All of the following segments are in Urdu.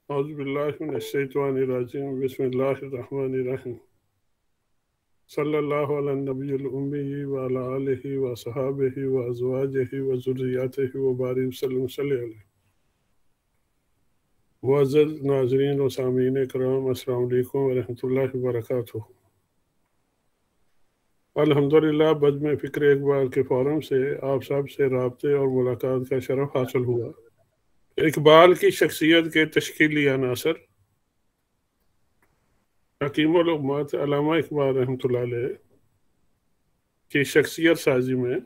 اعوذ باللہ من الشیطان الرجیم بسم اللہ الرحمن الرحیم صلی اللہ علی النبی الامی وعلی آلہ وصحابہ وازواجہ وذریاتہ وبارک وسلم صلی علیہ۔ معزز ناظرین و سامعین کرام، السلام علیکم ورحمۃ اللہ وبرکاتہ۔ الحمدللہ بجم فکر اقبال کے فورم سے آپ سب سے رابطے اور ملاقات کا شرف حاصل ہوا۔ اقبال کی شخصیت کے تشکیلی عناصر۔ حکیم الامت علامہ اقبال رحمۃ اللہ علیہ کی شخصیت سازی میں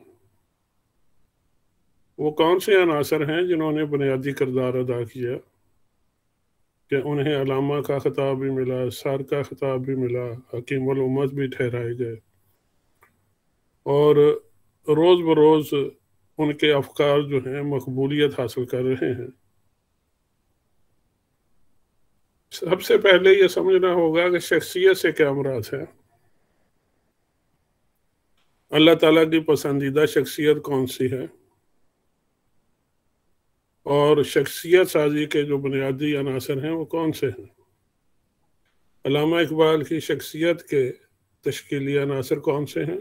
وہ کون سے عناصر ہیں جنہوں نے بنیادی کردار ادا کیا کہ انہیں علامہ کا خطاب بھی ملا، سر کا خطاب بھی ملا، حکیم الامت بھی ٹھہرائے گئے، اور روز بروز ان کے افکار جو ہیں مقبولیت حاصل کر رہے ہیں۔ سب سے پہلے یہ سمجھنا ہوگا کہ شخصیت سے کیا مراد ہے، اللہ تعالیٰ کی پسندیدہ شخصیت کون سی ہے، اور شخصیت سازی کے جو بنیادی عناصر ہیں وہ کون سے ہیں۔ علامہ اقبال کی شخصیت کے تشکیلی عناصر کون سے ہیں،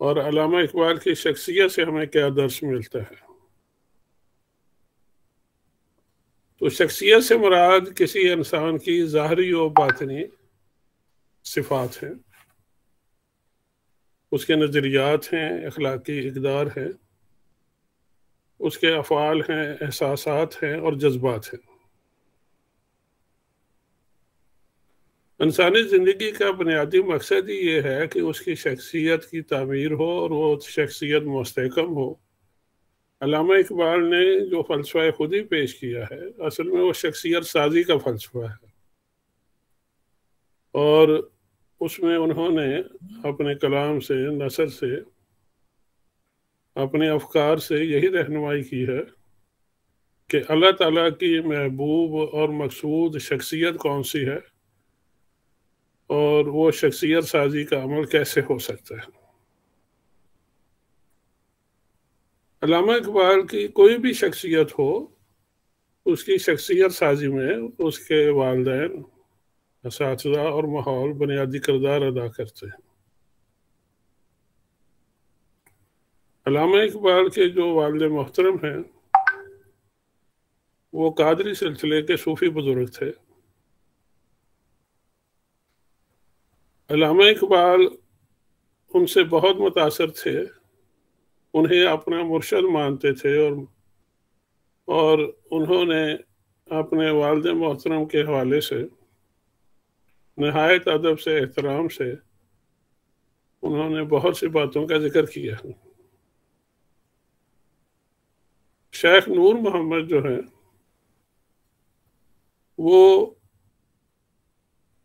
اور علامہ اقبال کی شخصیت سے ہمیں کیا درس ملتا ہے۔ تو شخصیت سے مراد کسی انسان کی ظاہری و باطنی صفات ہیں، اس کے نظریات ہیں، اخلاقی اقدار ہیں، اس کے افعال ہیں، احساسات ہیں اور جذبات ہیں۔ انسانی زندگی کا بنیادی مقصد ہی یہ ہے کہ اس کی شخصیت کی تعمیر ہو اور وہ شخصیت مستحکم ہو۔ علامہ اقبال نے جو فلسفہ خودی پیش کیا ہے اصل میں وہ شخصیت سازی کا فلسفہ ہے، اور اس میں انہوں نے اپنے کلام سے، نثر سے، اپنے افکار سے یہی رہنمائی کی ہے کہ اللہ تعالیٰ کی محبوب اور مقصود شخصیت کون سی ہے اور وہ شخصیت سازی کا عمل کیسے ہو سکتا ہے۔ علامہ اقبال کی کوئی بھی شخصیت ہو، اس کی شخصیت سازی میں اس کے والدین، اساتذہ اور ماحول بنیادی کردار ادا کرتے ہیں۔ علامہ اقبال کے جو والد محترم ہیں وہ قادری سلسلے کے صوفی بزرگ تھے۔ علامہ اقبال ان سے بہت متاثر تھے، انہیں اپنا مرشد مانتے تھے، اور انہوں نے اپنے والد محترم کے حوالے سے نہایت ادب سے، احترام سے انہوں نے بہت سی باتوں کا ذکر کیا۔ شیخ نور محمد جو ہیں وہ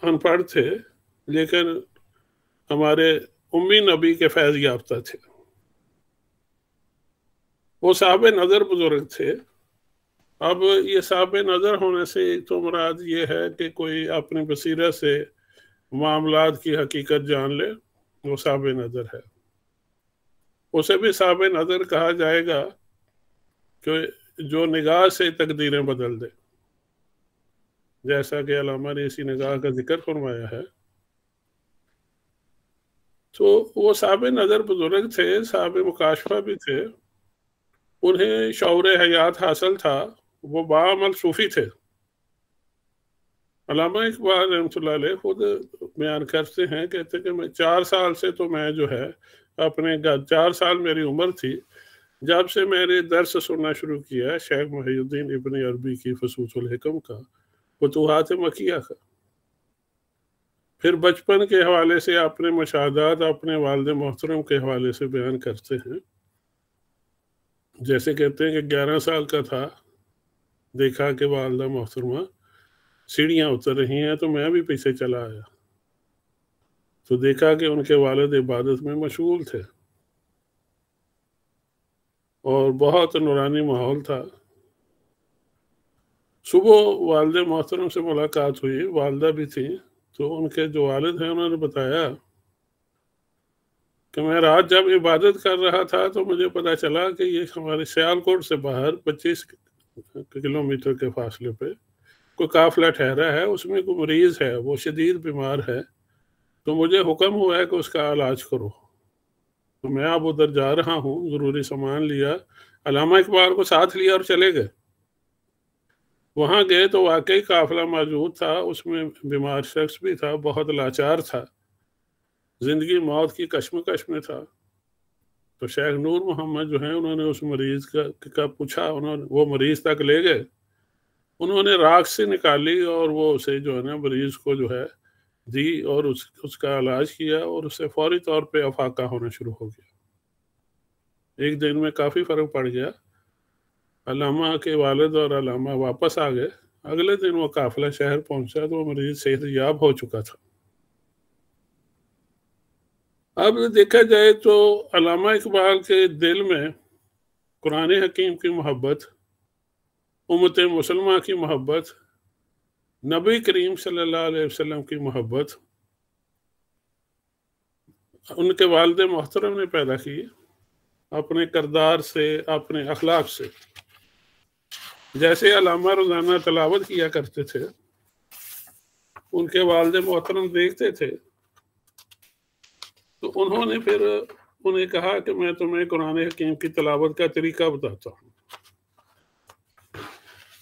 ان پڑھ تھے لیکن ہمارے امی نبی کے فیض یافتہ تھے۔ وہ صاحب نظر بزرگ تھے۔ اب یہ صاحب نظر ہونے سے تو مراد یہ ہے کہ کوئی اپنی بصیرت سے معاملات کی حقیقت جان لے، وہ صاحب نظر ہے۔ اسے بھی صاحب نظر کہا جائے گا کہ جو نگاہ سے تقدیریں بدل دے، جیسا کہ علامہ نے اسی نگاہ کا ذکر فرمایا ہے۔ تو وہ صاحب نظر بزرگ تھے، صاحب مکاشفہ بھی تھے، انہیں شعور حیات حاصل تھا، وہ باعمل صوفی تھے۔ علامہ اقبال رحمۃ اللہ علیہ خود بیان کرتے ہیں، کہتے کہ میں 4 سال سے تو میں جو ہے اپنے 4 سال میری عمر تھی جب سے میں نے درس سننا شروع کیا شیخ محی الدین ابن عربی کی فصوص الحکم کا، فتوحات مکیہ کا۔ پھر بچپن کے حوالے سے اپنے مشاہدات اپنے والد محترم کے حوالے سے بیان کرتے ہیں، جیسے کہتے ہیں کہ 11 سال کا تھا، دیکھا کہ والدہ محترمہ سیڑھیاں اتر رہی ہیں تو میں بھی پیچھے چلا آیا، تو دیکھا کہ ان کے والد عبادت میں مشغول تھے اور بہت نورانی ماحول تھا۔ صبح والد محترم سے ملاقات ہوئی، والدہ بھی تھی، تو ان کے جو والد ہیں انہوں نے بتایا کہ میں رات جب عبادت کر رہا تھا تو مجھے پتا چلا کہ یہ ہمارے سیالکوٹ سے باہر 25 کلومیٹر کے فاصلے پہ کوئی قافلہ ٹھہرا ہے، اس میں کوئی مریض ہے، وہ شدید بیمار ہے، تو مجھے حکم ہوا ہے کہ اس کا علاج کرو، تو میں اب ادھر جا رہا ہوں، ضروری سامان لیا، علامہ اقبال کو ساتھ لیا اور چلے گئے۔ وہاں گئے تو واقعی قافلہ موجود تھا، اس میں بیمار شخص بھی تھا، بہت لاچار تھا، زندگی موت کی کشمکش میں تھا۔ تو شیخ نور محمد جو ہیں انہوں نے اس مریض کا پوچھا، وہ مریض تک لے گئے، انہوں نے راکھ سے نکالی اور وہ اسے جو ہے نا مریض کو جو ہے دی اور اس کا علاج کیا، اور اسے فوری طور پہ افاقہ ہونا شروع ہو گیا۔ ایک دن میں کافی فرق پڑ گیا۔ علامہ کے والد اور علامہ واپس آ گئے، اگلے دن وہ قافلہ شہر پہنچا تو وہ مریض صحت یاب ہو چکا تھا۔ اب دیکھا جائے تو علامہ اقبال کے دل میں قرآن حکیم کی محبت، امت مسلمہ کی محبت، نبی کریم صلی اللہ علیہ وسلم کی محبت ان کے والد محترم نے پیدا کی، اپنے کردار سے، اپنے اخلاق سے۔ جیسے علامہ روزانہ تلاوت کیا کرتے تھے، ان کے والد محترم دیکھتے تھے، تو انہوں نے پھر انہیں کہا کہ میں تمہیں قرآن حکیم کی تلاوت کا طریقہ بتاتا ہوں۔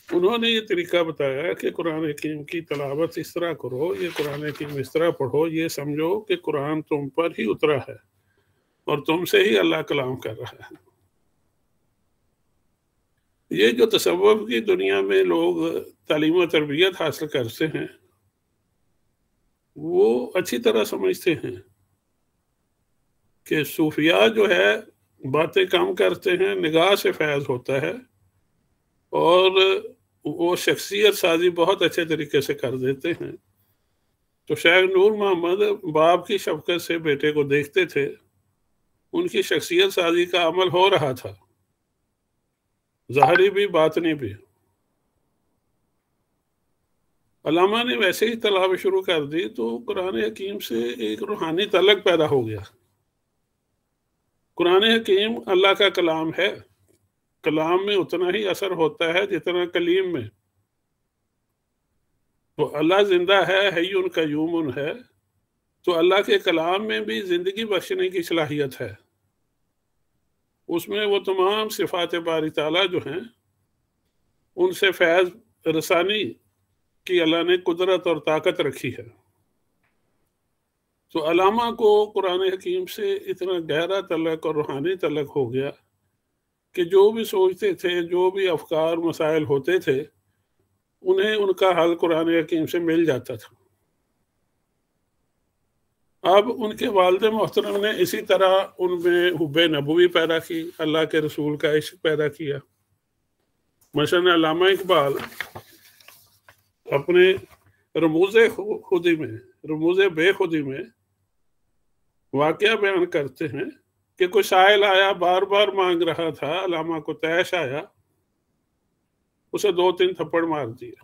انہوں نے یہ طریقہ بتایا کہ قرآن حکیم کی تلاوت اس طرح کرو، یہ قرآن حکیم اس طرح پڑھو، یہ سمجھو کہ قرآن تم پر ہی اترا ہے اور تم سے ہی اللہ کلام کر رہا ہے۔ یہ جو تصوف کی دنیا میں لوگ تعلیم و تربیت حاصل کرتے ہیں، وہ اچھی طرح سمجھتے ہیں کہ صوفیاء جو ہے باتیں کم کرتے ہیں، نگاہ سے فیض ہوتا ہے، اور وہ شخصیت سازی بہت اچھے طریقے سے کر دیتے ہیں۔ تو شیخ نور محمد باپ کی شفقت سے بیٹے کو دیکھتے تھے، ان کی شخصیت سازی کا عمل ہو رہا تھا، ظاہری بھی باطنی بھی۔ علامہ نے ویسے ہی تلاوت شروع کر دی تو قرآن حکیم سے ایک روحانی تعلق پیدا ہو گیا۔ قرآن حکیم اللہ کا کلام ہے، کلام میں اتنا ہی اثر ہوتا ہے جتنا کلیم میں۔ تو اللہ زندہ ہے، حی قیوم ہے، تو اللہ کے کلام میں بھی زندگی بخشنے کی صلاحیت ہے، اس میں وہ تمام صفات باری تعالیٰ جو ہیں ان سے فیض رسانی کی اللہ نے قدرت اور طاقت رکھی ہے۔ تو علامہ کو قرآن حکیم سے اتنا گہرا تعلق اور روحانی تعلق ہو گیا کہ جو بھی سوچتے تھے، جو بھی افکار مسائل ہوتے تھے، انہیں ان کا حل قرآن حکیم سے مل جاتا تھا۔ اب ان کے والد محترم نے اسی طرح ان میں حب نبوی پیدا کی، اللہ کے رسول کا عشق پیدا کیا۔ مثلا علامہ اقبال اپنے رموز بے خودی میں واقعہ بیان کرتے ہیں کہ کوئی سائل آیا، بار بار مانگ رہا تھا، علامہ کو طیش آیا، اسے 2-3 تھپڑ مار دیا۔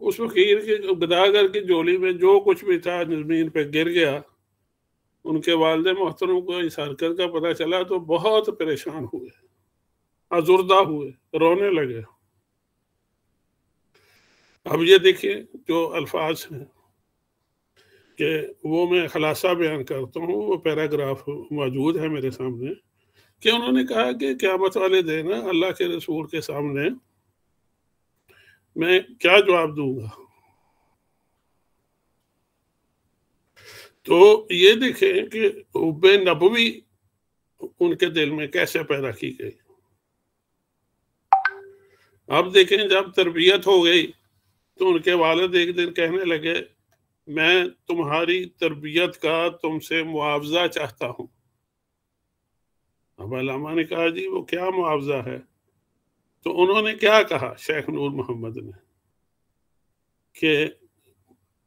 اس فقیر کے گداگر کی جولی میں جو کچھ بھی تھا زمین پہ گر گیا۔ ان کے والد محترم کو اس حرکت کا پتہ چلا تو بہت پریشان ہوئے، آزردہ ہوئے، رونے لگے۔ اب یہ دیکھیں جو الفاظ ہیں کہ وہ میں خلاصہ بیان کرتا ہوں، وہ پیراگراف موجود ہے میرے سامنے، کہ انہوں نے کہا کہ قیامت والے دن اللہ کے رسول کے سامنے میں کیا جواب دوں گا۔ تو یہ دیکھیں کہ حب نبوی ان کے دل میں کیسے پیدا کی گئی۔ اب دیکھیں جب تربیت ہو گئی تو ان کے والد ایک دن کہنے لگے، میں تمہاری تربیت کا تم سے معاوضہ چاہتا ہوں۔ اب علامہ نے کہا جی وہ کیا معاوضہ ہے؟ تو انہوں نے کیا کہا شیخ نور محمد نے کہ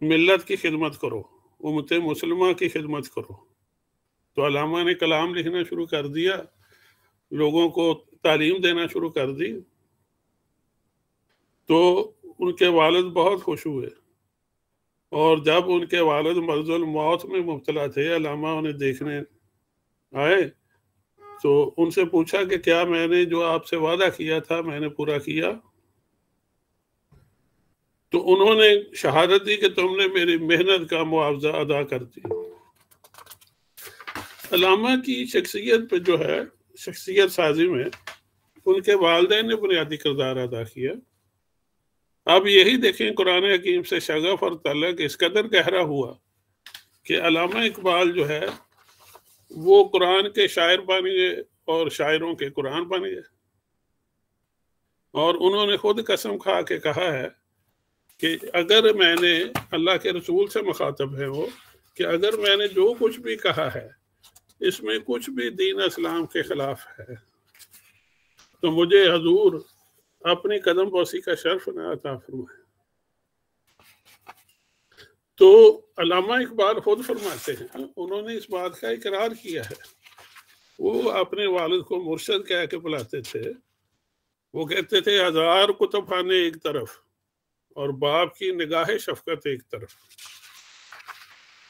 ملت کی خدمت کرو، امت مسلمہ کی خدمت کرو۔ تو علامہ نے کلام لکھنا شروع کر دیا، لوگوں کو تعلیم دینا شروع کر دی۔ تو ان کے والد بہت خوش ہوئے، اور جب ان کے والد مرض الموت میں مبتلا تھے، علامہ انہیں دیکھنے آئے تو ان سے پوچھا کہ کیا میں نے جو آپ سے وعدہ کیا تھا میں نے پورا کیا؟ تو انہوں نے شہادت دی کہ تم نے میری محنت کا معاوضہ ادا کر دیا۔ علامہ کی شخصیت پہ جو ہے، شخصیت سازی میں ان کے والدین نے بنیادی کردار ادا کیا۔ اب یہی دیکھیں قرآن حکیم سے شغف اور تعلق اس قدر گہرا ہوا کہ علامہ اقبال جو ہے وہ قرآن کے شاعر بن گئے اور شاعروں کے قرآن بن گئے، اور انہوں نے خود قسم کھا کے کہا ہے کہ اگر میں نے، اللہ کے رسول سے مخاطب ہے وہ، کہ اگر میں نے جو کچھ بھی کہا ہے اس میں کچھ بھی دین اسلام کے خلاف ہے تو مجھے حضور اپنی قدم بوسی کا شرف نہ عطا فرمائے۔ تو علامہ اقبال خود فرماتے ہیں، انہوں نے اس بات کا اقرار کیا ہے، وہ اپنے والد کو مرشد کہہ کے بلاتے تھے، وہ کہتے تھے ہزار کتب خانے ایک طرف اور باپ کی نگاہ شفقت ایک طرف۔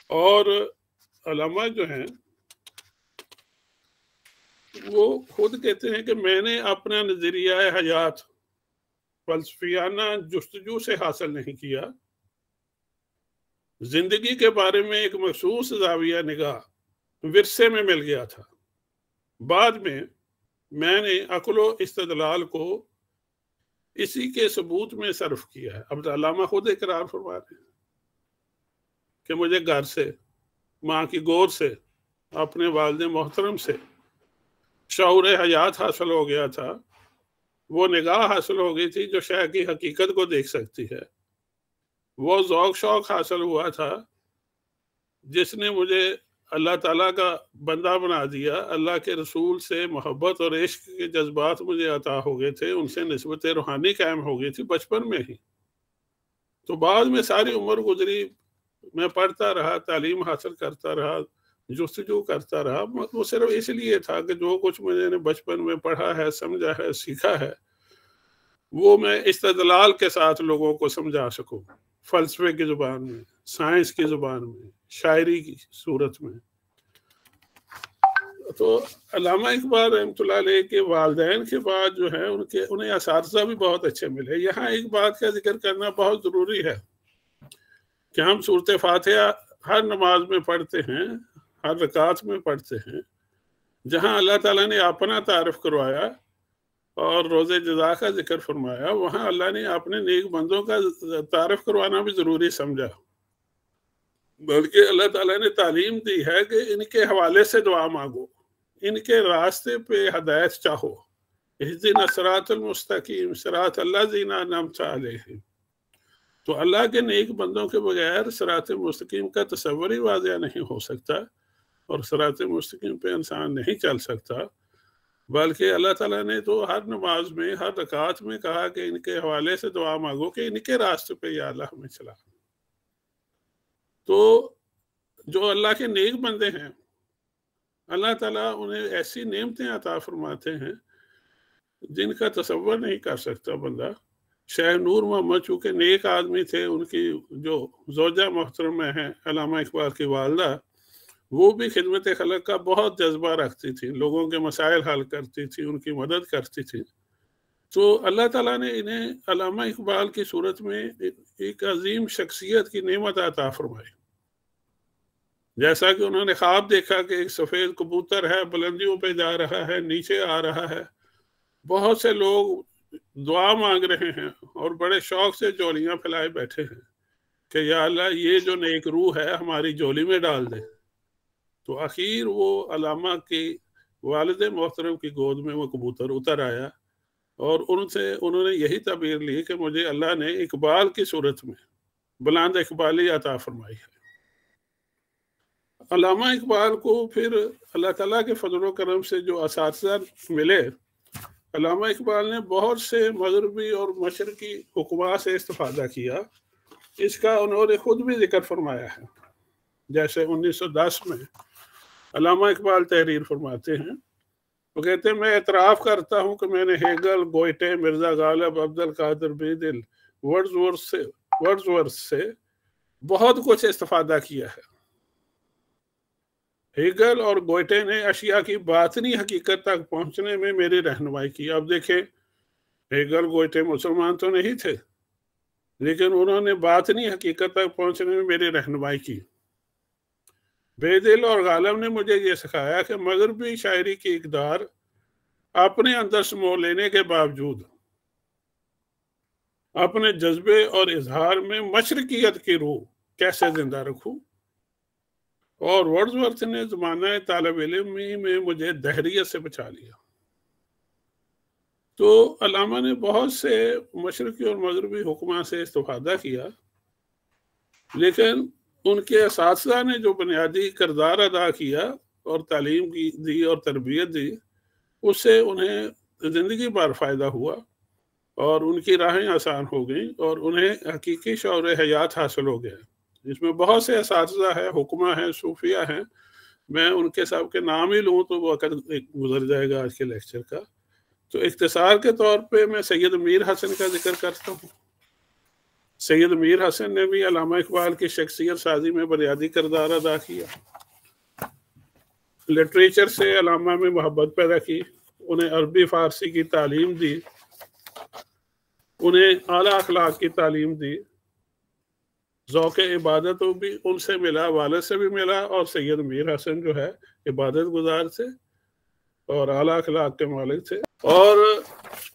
اور علامہ جو ہیں وہ خود کہتے ہیں کہ میں نے اپنا نظریہ حیات فلسفیانہ جستجو سے حاصل نہیں کیا، زندگی کے بارے میں ایک مخصوص زاویہ نگاہ ورثے میں مل گیا تھا، بعد میں نے عقل و استدلال کو اسی کے ثبوت میں صرف کیا ہے۔ اب علامہ خود اقرار فرما رہے ہیں کہ مجھے گھر سے، ماں کی گود سے، اپنے والد محترم سے شعور حیات حاصل ہو گیا تھا، وہ نگاہ حاصل ہو گئی تھی جو شے کی حقیقت کو دیکھ سکتی ہے، وہ ذوق شوق حاصل ہوا تھا جس نے مجھے اللہ تعالیٰ کا بندہ بنا دیا، اللہ کے رسول سے محبت اور عشق کے جذبات مجھے عطا ہو گئے تھے، ان سے نسبت روحانی قائم ہو گئی تھی بچپن میں ہی۔ تو بعد میں ساری عمر گزری، میں پڑھتا رہا، تعلیم حاصل کرتا رہا، جستجو کرتا رہا، وہ صرف اس لیے تھا کہ جو کچھ میں نے بچپن میں پڑھا ہے، سمجھا ہے، سیکھا ہے، وہ میں استدلال کے ساتھ لوگوں کو سمجھا سکوں، فلسفے کی زبان میں، سائنس کی زبان میں، شاعری کی صورت میں۔ تو علامہ اقبال رحمۃ اللہ علیہ کے والدین کے بعد جو ہے انہیں اساتذہ بھی بہت اچھے ملے۔ یہاں ایک بات کا ذکر کرنا بہت ضروری ہے کہ ہم سورۃ فاتحہ ہر نماز میں پڑھتے ہیں، ہر رکعت میں پڑھتے ہیں، جہاں اللہ تعالیٰ نے اپنا تعارف کروایا اور روز جزا کا ذکر فرمایا، وہاں اللہ نے اپنے نیک بندوں کا تعارف کروانا بھی ضروری سمجھا، بلکہ اللہ تعالیٰ نے تعلیم دی ہے کہ ان کے حوالے سے دعا مانگو، ان کے راستے پہ ہدایت چاہو، اہدنا الصراط المستقیم صراط الذین انعمت علیہم۔ تو اللہ کے نیک بندوں کے بغیر صراط مستقیم کا تصور ہی واضح نہیں ہو سکتا، اور صراط مستقیم پہ انسان نہیں چل سکتا، بلکہ اللہ تعالیٰ نے تو ہر نماز میں، ہر رکعت میں کہا کہ ان کے حوالے سے دعا مانگو کہ ان کے راستے پہ یا اللہ ہمیں چلا۔ تو جو اللہ کے نیک بندے ہیں، اللہ تعالیٰ انہیں ایسی نعمتیں عطا فرماتے ہیں جن کا تصور نہیں کر سکتا بندہ۔ شیخ نور محمد چونکہ نیک آدمی تھے، ان کی جو زوجہ محترمہ ہیں علامہ اقبال کی والدہ، وہ بھی خدمت خلق کا بہت جذبہ رکھتی تھی، لوگوں کے مسائل حل کرتی تھی، ان کی مدد کرتی تھی۔ تو اللہ تعالیٰ نے انہیں علامہ اقبال کی صورت میں ایک عظیم شخصیت کی نعمت عطا فرمائی۔ جیسا کہ انہوں نے خواب دیکھا کہ ایک سفید کبوتر ہے، بلندیوں پہ جا رہا ہے، نیچے آ رہا ہے، بہت سے لوگ دعا مانگ رہے ہیں اور بڑے شوق سے جولیاں پھیلائے بیٹھے ہیں کہ یا اللہ یہ جو نیک روح ہے ہماری جولی میں ڈال دے۔ تو آخر وہ علامہ کی والد محترم کی گود میں وہ کبوتر اتر آیا، اور انہوں نے یہی تعبیر لی کہ مجھے اللہ نے اقبال کی صورت میں بلند اقبالی عطا فرمائی ہے۔ علامہ اقبال کو پھر اللہ تعالیٰ کے فضل و کرم سے جو اساتذہ ملے، علامہ اقبال نے بہت سے مغربی اور مشرقی حکماء سے استفادہ کیا، اس کا انہوں نے خود بھی ذکر فرمایا ہے۔ جیسے 1910 میں علامہ اقبال تحریر فرماتے ہیں، وہ کہتے ہیں میں اعتراف کرتا ہوں کہ میں نے ہیگل، گوئٹے، مرزا غالب، عبد القادر بیدل، ورڈزورتھ سے بہت کچھ استفادہ کیا ہے۔ ہیگل اور گوئٹے نے اشیاء کی باطنی حقیقت تک پہنچنے میں میری رہنمائی کی۔ اب دیکھیں، ہیگل گوئٹے مسلمان تو نہیں تھے، لیکن انہوں نے بات نہیں حقیقت تک پہنچنے میں میری رہنمائی کی۔ بےدل اور غالب نے مجھے یہ سکھایا کہ مغربی شاعری کی اقدار اپنے اندر سمو لینے کے باوجود اپنے جذبے اور اظہار میں مشرقیت کی روح کیسے زندہ رکھوں، اور ورڈزورتھ نے زمانہ طالب علمی میں مجھے دہریت سے بچا لیا۔ تو علامہ نے بہت سے مشرقی اور مغربی حکماں سے استفادہ کیا، لیکن ان کے اساتذہ نے جو بنیادی کردار ادا کیا اور تعلیم دی اور تربیت دی، اس سے انہیں زندگی بھر فائدہ ہوا اور ان کی راہیں آسان ہو گئیں اور انہیں حقیقی شعور حیات حاصل ہو گیا۔ جس میں بہت سے اساتذہ ہیں، حکماں ہیں، صوفیہ ہیں، میں ان کے سب کے نام ہی لوں تو وقت گزر جائے گا آج کے لیکچر کا۔ تو اختصار کے طور پہ میں سید میر حسن کا ذکر کرتا ہوں۔ سید میر حسن نے بھی علامہ اقبال کی شخصیت سازی میں بنیادی کردار ادا کیا۔ لٹریچر سے علامہ میں محبت پیدا کی، انہیں عربی فارسی کی تعلیم دی، انہیں اعلیٰ اخلاق کی تعلیم دی، ذوق عبادت بھی ان سے ملا، والد سے بھی ملا، اور سید میر حسن جو ہے عبادت گزار تھے اور اعلیٰ اخلاق کے مالک تھے۔ اور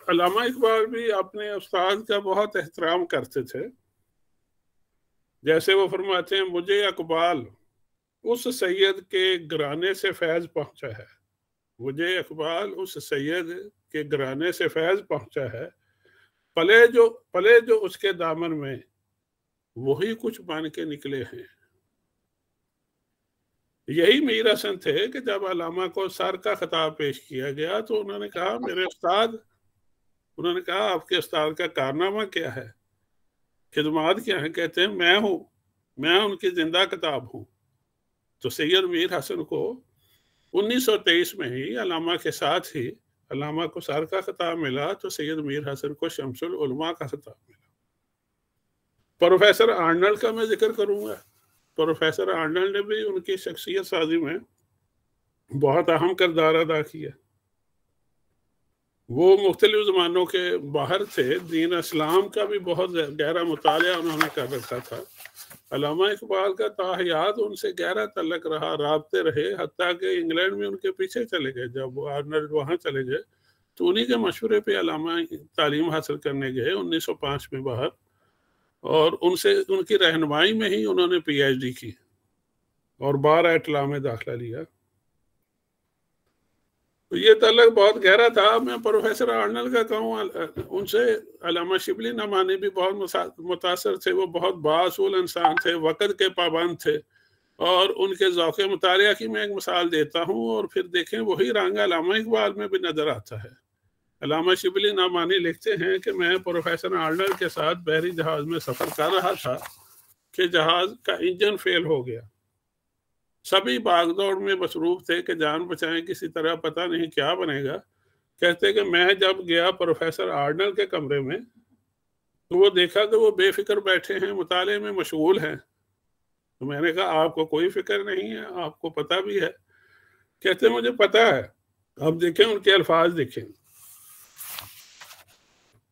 علامہ اقبال بھی اپنے استاد کا بہت احترام کرتے تھے۔ جیسے وہ فرماتے ہیں، مجھے اقبال اس سید کے گھرانے سے فیض پہنچا ہے، مجھے اقبال اس سید کے گھرانے سے فیض پہنچا ہے، پلے جو اس کے دامن میں وہی کچھ بن کے نکلے ہیں۔ یہی میر حسن تھے کہ جب علامہ کو سر کا خطاب پیش کیا گیا تو انہوں نے کہا، میرے استاد، انہوں نے کہا آپ کے استاد کا کارنامہ کیا ہے، خدمات کیا ہیں؟ کہتے ہیں میں ہوں، میں ان کی زندہ کتاب ہوں۔ تو سید میر حسن کو 1923 میں ہی علامہ کے ساتھ ہی علامہ کو سر کا خطاب ملا، تو سید میر حسن کو شمس العلماء کا خطاب ملا۔ پروفیسر آرنلڈ کا میں ذکر کروں گا۔ پروفیسر آرنلڈ نے بھی ان کی شخصیت سازی میں بہت اہم کردار ادا کیا۔ وہ مختلف زمانوں کے باہر تھے، دین اسلام کا بھی بہت گہرا مطالعہ انہوں نے کر رکھا تھا۔ علامہ اقبال کا تاحیات ان سے گہرا تعلق رہا، رابطے رہے، حتیٰ کہ انگلینڈ میں ان کے پیچھے چلے گئے۔ جب وہ آرنلڈ وہاں چلے گئے تو انہی کے مشورے پہ علامہ تعلیم حاصل کرنے گئے 1905 میں باہر، اور ان کی رہنمائی میں ہی انہوں نے پی ایچ ڈی کی اور بار ایٹ لا میں داخلہ لیا۔ تو یہ تعلق بہت گہرا تھا۔ میں پروفیسر آرنلڈ کا کہوں، ان سے علامہ شبلی نعمانی بھی بہت متاثر تھے۔ وہ بہت بااصول انسان تھے، وقت کے پابند تھے، اور ان کے ذوق مطالعہ کی میں ایک مثال دیتا ہوں، اور پھر دیکھیں وہی رنگ علامہ اقبال میں بھی نظر آتا ہے۔ علامہ شبلی نعمانی لکھتے ہیں کہ میں پروفیسر آرنلڈ کے ساتھ بحری جہاز میں سفر کر رہا تھا کہ جہاز کا انجن فیل ہو گیا۔ سبھی بھاگ دوڑ میں مصروف تھے کہ جان بچائیں، کسی طرح پتہ نہیں کیا بنے گا۔ کہتے کہ میں جب گیا پروفیسر آرنلڈ کے کمرے میں تو وہ دیکھا کہ وہ بے فکر بیٹھے ہیں، مطالعے میں مشغول ہیں۔ تو میں نے کہا آپ کو کوئی فکر نہیں ہے، آپ کو پتہ بھی ہے؟ کہتے مجھے پتہ ہے۔ اب دیکھیں ان کے الفاظ دیکھیں،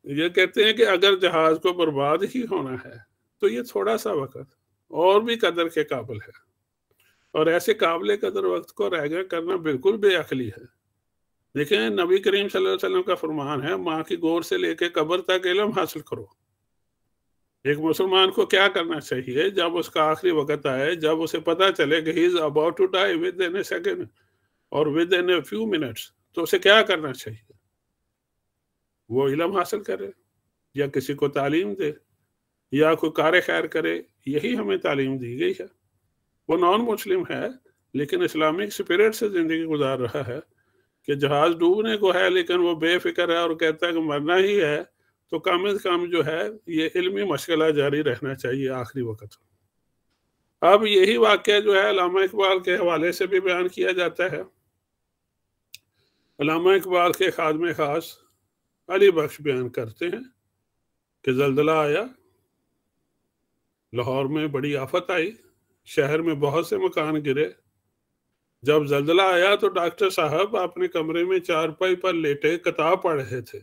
یہ کہتے ہیں کہ اگر جہاز کو برباد ہی ہونا ہے تو یہ تھوڑا سا وقت اور بھی قدر کے قابل ہے، اور ایسے قابل قدر وقت کو رائگاں کرنا بالکل بے عقلی ہے۔ دیکھیں نبی کریم صلی اللہ علیہ وسلم کا فرمان ہے، ماں کی گود سے لے کے قبر تک علم حاصل کرو۔ ایک مسلمان کو کیا کرنا چاہیے جب اس کا آخری وقت آئے، جب اسے پتہ چلے کہ he is about to die within a second اور within a few minutes، تو اسے کیا کرنا چاہیے؟ وہ علم حاصل کرے، یا کسی کو تعلیم دے، یا کوئی کار خیر کرے۔ یہی ہمیں تعلیم دی گئی ہے۔ وہ نان مسلم ہے لیکن اسلامک سپیرٹ سے زندگی گزار رہا ہے کہ جہاز ڈوبنے کو ہے لیکن وہ بے فکر ہے اور کہتا ہے کہ مرنا ہی ہے، تو کم از کم جو ہے یہ علمی مشغلہ جاری رہنا چاہیے آخری وقت۔ اب یہی واقعہ جو ہے علامہ اقبال کے حوالے سے بھی بیان کیا جاتا ہے۔ علامہ اقبال کے خادم خاص علی بخش بیان کرتے ہیں کہ زلزلہ آیا، لاہور میں بڑی آفت آئی، شہر میں بہت سے مکان گرے۔ جب زلزلہ آیا تو ڈاکٹر صاحب اپنے کمرے میں چارپائی پر لیٹے کتاب پڑھ رہے تھے۔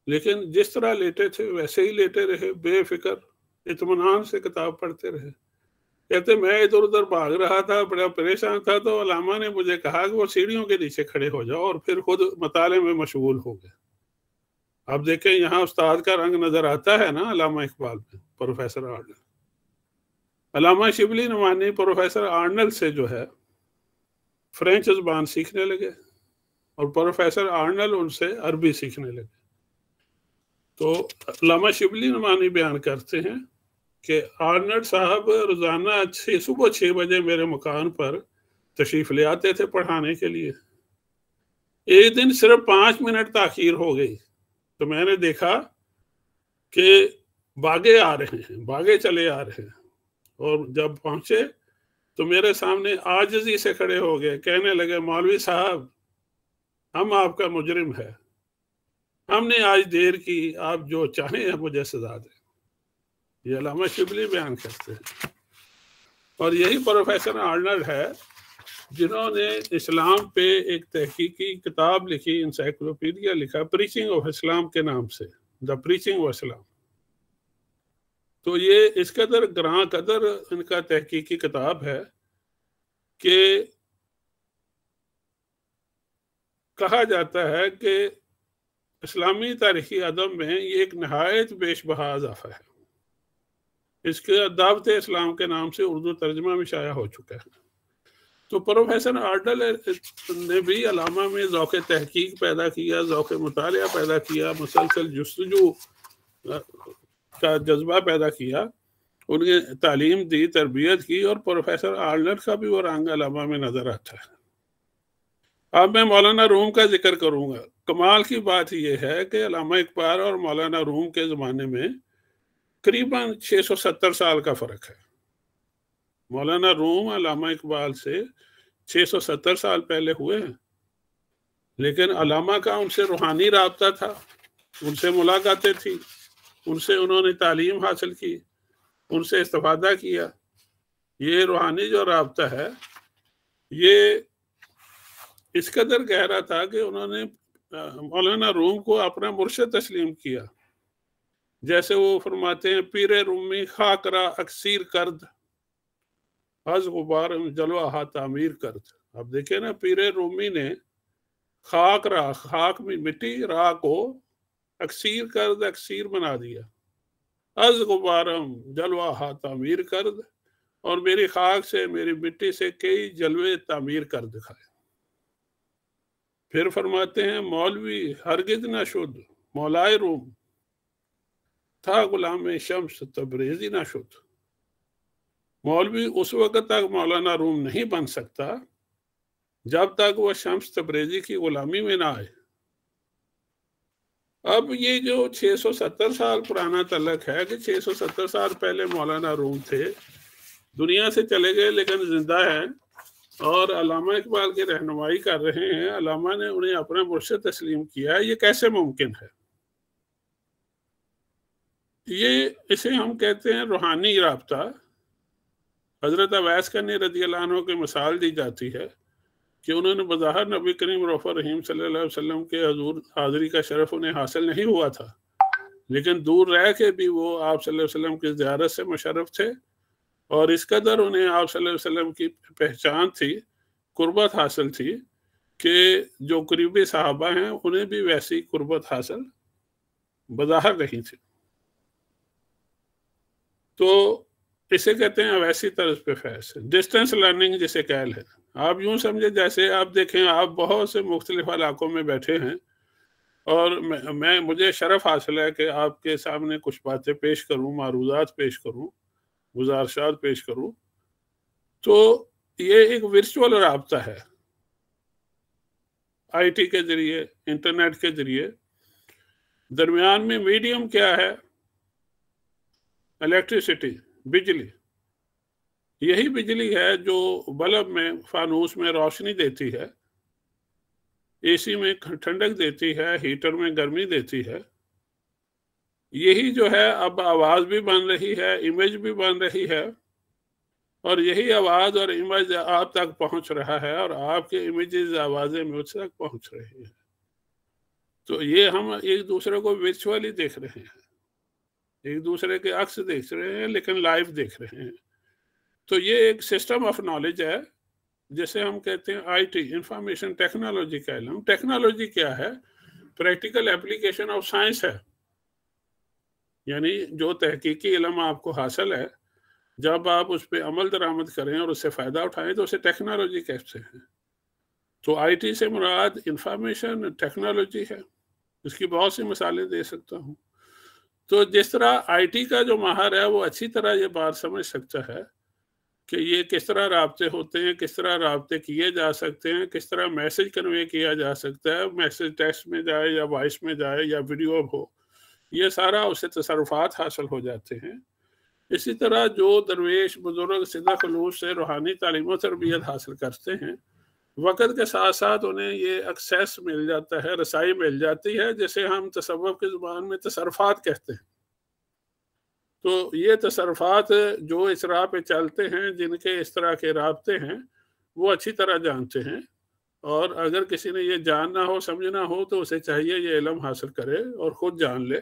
لیکن جس طرح لیٹے تھے ویسے ہی لیٹے رہے، بے فکر اطمینان سے کتاب پڑھتے رہے۔ کہتے میں ادھر ادھر بھاگ رہا تھا، بڑا پریشان تھا، تو علامہ نے مجھے کہا کہ وہ سیڑھیوں کے نیچے کھڑے ہو جاؤ، اور پھر خود مطالعے میں مشغول ہو گئے۔ اب دیکھیں یہاں استاد کا رنگ نظر آتا ہے نا علامہ اقبال میں، پروفیسر آرنلڈ۔ علامہ شبلی نعمانی پروفیسر آرنلڈ سے جو ہے فرینچ زبان سیکھنے لگے، اور پروفیسر آرنلڈ ان سے عربی سیکھنے لگے۔ تو علامہ شبلی نعمانی بیان کرتے ہیں کہ آرنلڈ صاحب روزانہ صبح 6 بجے میرے مکان پر تشریف لے آتے تھے پڑھانے کے لیے۔ ایک دن صرف 5 منٹ تاخیر ہو گئی تو میں نے دیکھا کہ باغے آ رہے ہیں، باغے چلے آ رہے ہیں، اور جب پہنچے تو میرے سامنے عاجزی سے کھڑے ہو گئے، کہنے لگے مولوی صاحب ہم آپ کا مجرم ہے، ہم نے آج دیر کی، آپ جو چاہیں مجھے سزا دیں۔ یہ علامہ شبلی بیان کرتے ہیں۔ اور یہی پروفیسر آرنلڈ ہے جنہوں نے اسلام پہ ایک تحقیقی کتاب لکھی، انسائکلوپیڈیا لکھا پریچنگ آف اسلام کے نام سے، دا پریچنگ آف اسلام۔ تو یہ اس قدر گراں قدر ان کا تحقیقی کتاب ہے کہ کہا جاتا ہے کہ اسلامی تاریخی ادب میں یہ ایک نہایت بیش بہا اضافہ ہے۔ اس کے دعوت اسلام کے نام سے اردو ترجمہ بھی شائع ہو چکا ہے۔ تو پروفیسر آرنلڈ نے بھی علامہ میں ذوق تحقیق پیدا کیا، ذوق مطالعہ پیدا کیا، مسلسل جستجو کا جذبہ پیدا کیا، انہیں تعلیم دی، تربیت کی، اور پروفیسر آرنلڈ کا بھی وہ رنگ علامہ میں نظر آتا ہے۔ اب میں مولانا روم کا ذکر کروں گا۔ کمال کی بات یہ ہے کہ علامہ اقبال اور مولانا روم کے زمانے میں قریباً 670 سال کا فرق ہے۔ مولانا روم علامہ اقبال سے 670 سال پہلے ہوئے ہیں، لیکن علامہ کا ان سے روحانی رابطہ تھا، ان سے ملاقاتیں تھیں، ان سے انہوں نے تعلیم حاصل کی، ان سے استفادہ کیا۔ یہ روحانی جو رابطہ ہے یہ اس قدر گہرا تھا کہ انہوں نے مولانا روم کو اپنا مرشد تسلیم کیا۔ جیسے وہ فرماتے ہیں پیر رومی خاک را اکثیر کرد، از غبار جلوہ ہا تعمیر کرد۔ اب دیکھیں نا، پیر رومی نے خاک را، خاک میں مٹی، راہ کو اکثیر کرد، اکثیر بنا دیا، از غبارم جلوہ ہا تعمیر کرد، اور میری خاک سے، میری مٹی سے کئی جلوے تعمیر کر دکھائے۔ پھر فرماتے ہیں مولوی ہرگز نہ شد مولائے روم، تھا غلام شمس تبریزی نہ شد۔ مولوی اس وقت تک مولانا روم نہیں بن سکتا جب تک وہ شمس تبریزی کی غلامی میں نہ آئے۔ اب یہ جو 670 سال پرانا تعلق ہے کہ 670 سال پہلے مولانا روم تھے، دنیا سے چلے گئے لیکن زندہ ہیں اور علامہ اقبال کی رہنمائی کر رہے ہیں، علامہ نے انہیں اپنا مرشد تسلیم کیا، یہ کیسے ممکن ہے؟ اسے ہم کہتے ہیں روحانی رابطہ۔ حضرت اویس کرنی رضی اللہ عنہ کی مثال دی جاتی ہے کہ انہوں نے بظاہر نبی کریم رؤوف الرحیم صلی اللہ علیہ وسلم کے حضور حاضری کا شرف انہیں حاصل نہیں ہوا تھا، لیکن دور رہ کے بھی وہ آپ صلی اللہ علیہ وسلم کی زیارت سے مشرف تھے، اور اس قدر انہیں آپ صلی اللہ علیہ وسلم کی پہچان تھی، قربت حاصل تھی کہ جو قریبی صحابہ ہیں انہیں بھی ویسی قربت حاصل بظاہر نہیں تھی۔ تو اسے کہتے ہیں اویسی طرز پہ فیض، ڈسٹنس لرننگ جسے کہہ لیں۔ آپ یوں سمجھے جیسے آپ دیکھیں آپ بہت سے مختلف علاقوں میں بیٹھے ہیں، اور مجھے شرف حاصل ہے کہ آپ کے سامنے کچھ باتیں پیش کروں، معروضات پیش کروں، گزارشات پیش کروں۔ تو یہ ایک ورچوئل رابطہ ہے، آئی ٹی کے ذریعے، انٹرنیٹ کے ذریعے۔ درمیان میں میڈیم کیا ہے؟ الیکٹریسٹی، بجلی۔ یہی بجلی ہے جو بلب میں، فانوس میں روشنی دیتی ہے، اے سی میں ٹھنڈک دیتی ہے، ہیٹر میں گرمی دیتی ہے۔ یہی جو ہے اب آواز بھی بن رہی ہے، امیج بھی بن رہی ہے، اور یہی آواز اور امیج آپ تک پہنچ رہا ہے، اور آپ کے امیجز آوازیں مجھ تک پہنچ رہی ہیں۔ تو یہ ہم ایک دوسرے کو ورچولی دیکھ رہے ہیں، ایک دوسرے کے عکس دیکھ رہے ہیں لیکن لائیو دیکھ رہے ہیں. تو یہ ایک سسٹم آف نالج ہے جسے ہم کہتے ہیں آئی ٹی، انفارمیشن ٹیکنالوجی کا علم. ٹیکنالوجی کیا ہے؟ پریکٹیکل اپلیکیشن آف سائنس ہے. یعنی جو تحقیقی علم آپ کو حاصل ہے، جب آپ اس پہ عمل درآمد کریں اور اس سے فائدہ اٹھائیں تو اسے ٹیکنالوجی کہتے ہیں. تو آئی ٹی سے مراد انفارمیشن ٹیکنالوجی ہے. اس کی بہت سی مثالیں دے سکتا ہوں. تو جس طرح آئی ٹی کا جو ماہر ہے وہ اچھی طرح یہ بات سمجھ سکتا ہے کہ یہ کس طرح رابطے ہوتے ہیں، کس طرح رابطے کیے جا سکتے ہیں، کس طرح میسج کنوے کیا جا سکتا ہے، میسج ٹیکسٹ میں جائے یا وائس میں جائے یا ویڈیو ہو، یہ سارا اسے تصرفات حاصل ہو جاتے ہیں. اسی طرح جو درویش بزرگ سیدھا خلوص سے روحانی تعلیم و تربیت حاصل کرتے ہیں، وقت کے ساتھ ساتھ انہیں یہ ایکسیس مل جاتا ہے، رسائی مل جاتی ہے، جسے ہم تصوف کی زبان میں تصرفات کہتے ہیں. تو یہ تصرفات جو اس راہ پہ چلتے ہیں، جن کے اس طرح کے رابطے ہیں، وہ اچھی طرح جانتے ہیں. اور اگر کسی نے یہ جاننا ہو، سمجھنا ہو، تو اسے چاہیے یہ علم حاصل کرے اور خود جان لے.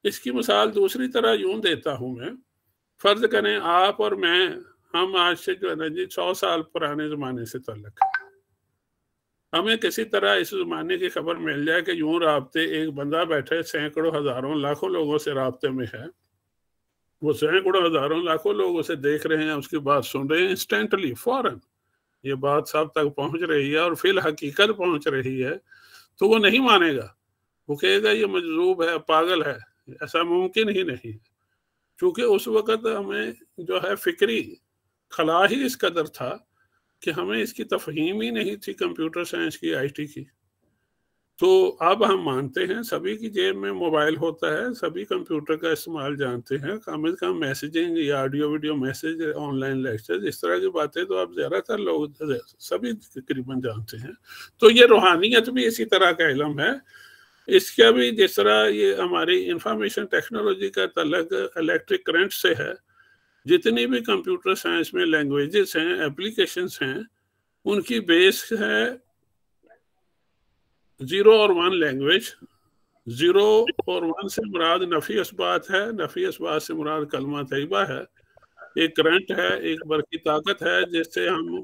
اس کی مثال دوسری طرح یوں دیتا ہوں میں. فرض کریں آپ اور میں، ہم آج سے جو ہے نا 100 سال پرانے زمانے سے تعلق ہے. ہمیں کسی طرح اس زمانے کی خبر مل جائے کہ یوں رابطے، ایک بندہ بیٹھے سینکڑوں ہزاروں لاکھوں لوگوں سے رابطے میں ہے، وہ سینکڑوں ہزاروں لاکھوں لوگ اسے دیکھ رہے ہیں، اس کی بات سن رہے ہیں، انسٹنٹلی، فوراً یہ بات سب تک پہنچ رہی ہے اور فی الحقیقت پہنچ رہی ہے. تو وہ نہیں مانے گا، وہ کہے گا یہ مجذوب ہے، پاگل ہے، ایسا ممکن ہی نہیں. چونکہ اس وقت ہمیں جو ہے فکری خلا ہی اس قدر تھا کہ ہمیں اس کی تفہیم ہی نہیں تھی، کمپیوٹر سائنس کی، آئی ٹی کی. تو اب ہم مانتے ہیں سبھی کی جیب میں موبائل ہوتا ہے، سبھی کمپیوٹر کا استعمال جانتے ہیں، کم از کم میسیجنگ یا audio video message, online lecture, اس طرح کی باتیں تو اب زیادہ تر لوگ سبھی تقریباً جانتے ہیں. تو یہ روحانیت بھی اسی طرح کا علم ہے. اس کا بھی جس طرح یہ ہماری انفارمیشن ٹیکنالوجی کا تعلق الیکٹرک کرنٹ سے ہے، جتنی بھی کمپیوٹر سائنس میں لینگویجز ہیں، اپلیکیشنز ہیں، ان کی بیس ہے 0 اور 1 لینگویج. 0 اور 1 سے مراد نفی اثبات ہے، نفی اثبات سے مراد کلمہ طیبہ ہے. ایک کرنٹ ہے، ایک برقی طاقت ہے، جس سے ہم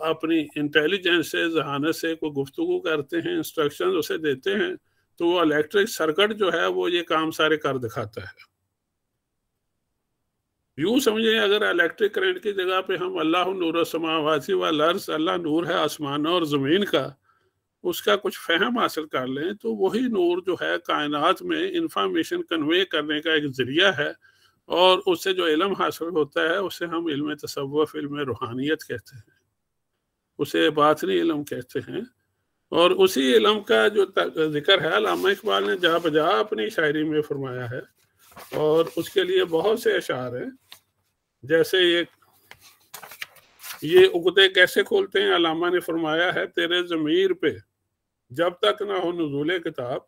اپنی انٹیلیجنس سے، ذہانت سے کوئی گفتگو کرتے ہیں، انسٹرکشن اسے دیتے ہیں، تو وہ الیکٹرک سرکٹ جو ہے وہ یہ کام سارے کر دکھاتا ہے. یوں سمجھیں اگر الیکٹرک کرنٹ کی جگہ پہ ہم اللہ نور السماوات والارض، اللہ نور ہے آسمانوں اور زمین کا، اس کا کچھ فہم حاصل کر لیں، تو وہی نور جو ہے کائنات میں انفارمیشن کنوے کرنے کا ایک ذریعہ ہے. اور اس سے جو علم حاصل ہوتا ہے اسے ہم علم تصوف، علم روحانیت کہتے ہیں، اسے باطنی علم کہتے ہیں. اور اسی علم کا جو ذکر ہے علامہ اقبال نے جا بجا اپنی شاعری میں فرمایا ہے، اور اس کے لیے بہت سے اشعار ہیں. جیسے یہ عقدے کیسے کھولتے ہیں، علامہ نے فرمایا ہے: تیرے ضمیر پہ جب تک نہ ہو نزول کتاب،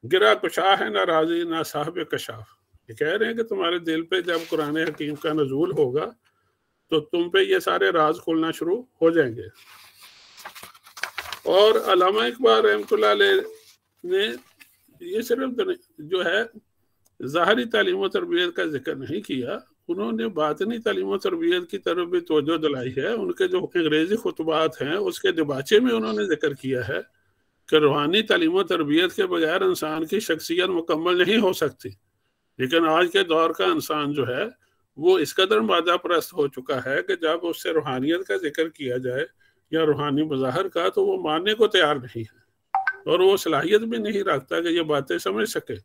گرا کشا ہے نہ راضی نہ صاحب کشاف. یہ کہہ رہے ہیں کہ تمہارے دل پہ جب قرآن حکیم کا نزول ہوگا تو تم پہ یہ سارے راز کھولنا شروع ہو جائیں گے. اور علامہ اقبال رحمۃ اللہ علیہ نے یہ صرف جو ہے ظاہری تعلیم و تربیت کا ذکر نہیں کیا، انہوں نے باطنی تعلیم و تربیت کی طرف بھی توجہ دلائی ہے. ان کے جو انگریزی خطبات ہیں اس کے دباچے میں انہوں نے ذکر کیا ہے کہ روحانی تعلیم و تربیت کے بغیر انسان کی شخصیت مکمل نہیں ہو سکتی. لیکن آج کے دور کا انسان جو ہے وہ اس قدر مادہ پرست ہو چکا ہے کہ جب اس سے روحانیت کا ذکر کیا جائے یا روحانی مظاہر کا، تو وہ ماننے کو تیار نہیں ہے، اور وہ صلاحیت بھی نہیں رکھتا کہ یہ باتیں سمجھ سکے.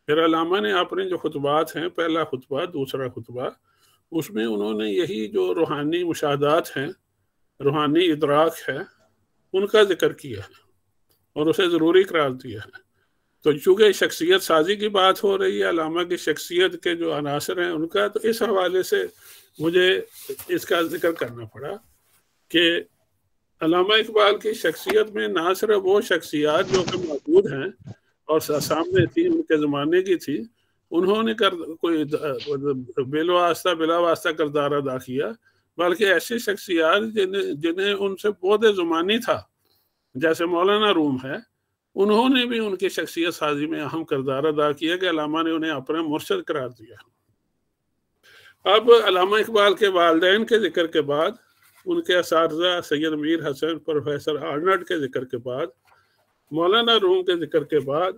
پھر علامہ نے اپنے جو خطبات ہیں، پہلا خطبہ، دوسرا خطبہ، اس میں انہوں نے یہی جو روحانی مشاہدات ہیں، روحانی ادراک ہے، ان کا ذکر کیا ہے اور اسے ضروری قرار دیا ہے. تو چونکہ شخصیت سازی کی بات ہو رہی ہے، علامہ کی شخصیت کے جو عناصر ہیں ان کا، تو اس حوالے سے مجھے اس کا ذکر کرنا پڑا کہ علامہ اقبال کی شخصیت میں نہ صرف وہ شخصیات جو کہ موجود ہیں اور سامنے تھی، ان کے زمانے کی تھی، انہوں نے کوئی بلا واسطہ کردار ادا کیا، بلکہ ایسی شخصیات جنہیں ان سے بعد زمانی تھا، جیسے مولانا روم ہے، انہوں نے بھی ان کی شخصیت سازی میں اہم کردار ادا کیا کہ علامہ نے انہیں اپنا مرشد قرار دیا۔ اب علامہ اقبال کے والدین کے ذکر کے بعد، ان کے اساتذہ سید میر حسن، پروفیسر آرنلڈ کے ذکر کے بعد، مولانا روم کے ذکر کے بعد،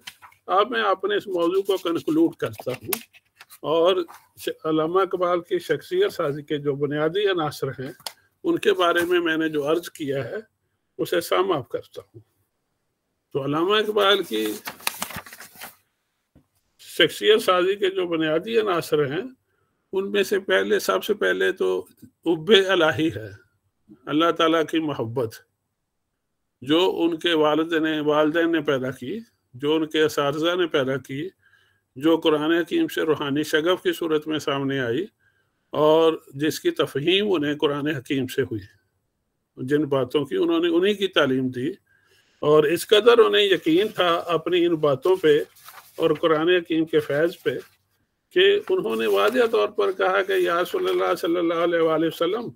اب میں اپنے اس موضوع کو کنکلوڈ کرتا ہوں اور علامہ اقبال کی شخصیت سازی کے جو بنیادی عناصر ہیں ان کے بارے میں نے جو عرض کیا ہے اسے سم اپ کرتا ہوں۔ تو علامہ اقبال کی شخصیت سازی کے جو بنیادی عناصر ہیں ان میں سے سب سے پہلے تو حب الہی ہے، اللہ تعالیٰ کی محبت، جو ان کے والدین نے پیدا کی، جو ان کے اساتذہ نے پیدا کی، جو قرآن حکیم سے روحانی شغف کی صورت میں سامنے آئی اور جس کی تفہیم انہیں قرآن حکیم سے ہوئی، جن باتوں کی انہوں نے انہی کی تعلیم دی، اور اس قدر انہیں یقین تھا اپنی ان باتوں پہ اور قرآن حکیم کے فیض پہ کہ انہوں نے واضح طور پر کہا کہ یا رسول اللہ صلی اللہ علیہ وآلہ وسلم،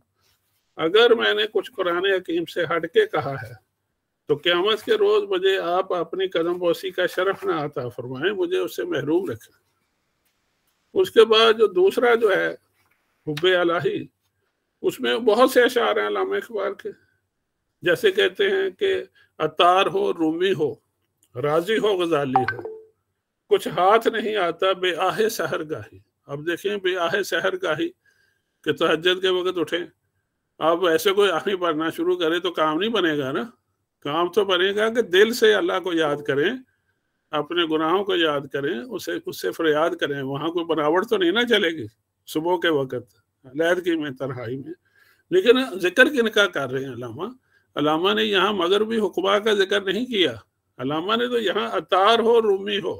اگر میں نے کچھ قرآن حکیم سے ہٹ کے کہا ہے تو قیامت کے روز مجھے آپ اپنی قدم بوسی کا شرف نہ عطا فرمائیں، مجھے اس سے محروم رکھیں۔ اس کے بعد جو دوسرا جو ہے حب الہی، اس میں بہت سے اشعار ہیں علامہ اقبال کے، جیسے کہتے ہیں کہ عطار ہو رومی ہو، راضی ہو غزالی ہو، کچھ ہاتھ نہیں آتا بے آہ سحر گاہی۔ اب دیکھیں بے آہ سحر گاہی کہ تہجد کے وقت اٹھیں، اب ایسے کوئی آہیں پڑھنا شروع کرے تو کام نہیں بنے گا نا، کام تو بنے گا کہ دل سے اللہ کو یاد کریں، اپنے گناہوں کو یاد کریں، اس سے فریاد کریں، وہاں کوئی بناوٹ تو نہیں نہ چلے گی صبح کے وقت علیحدگی میں تنہائی میں۔ لیکن ذکر کن کا کر رہے ہیں علامہ نے یہاں مغربی حکما کا ذکر نہیں کیا، علامہ نے تو یہاں عطار ہو رومی ہو،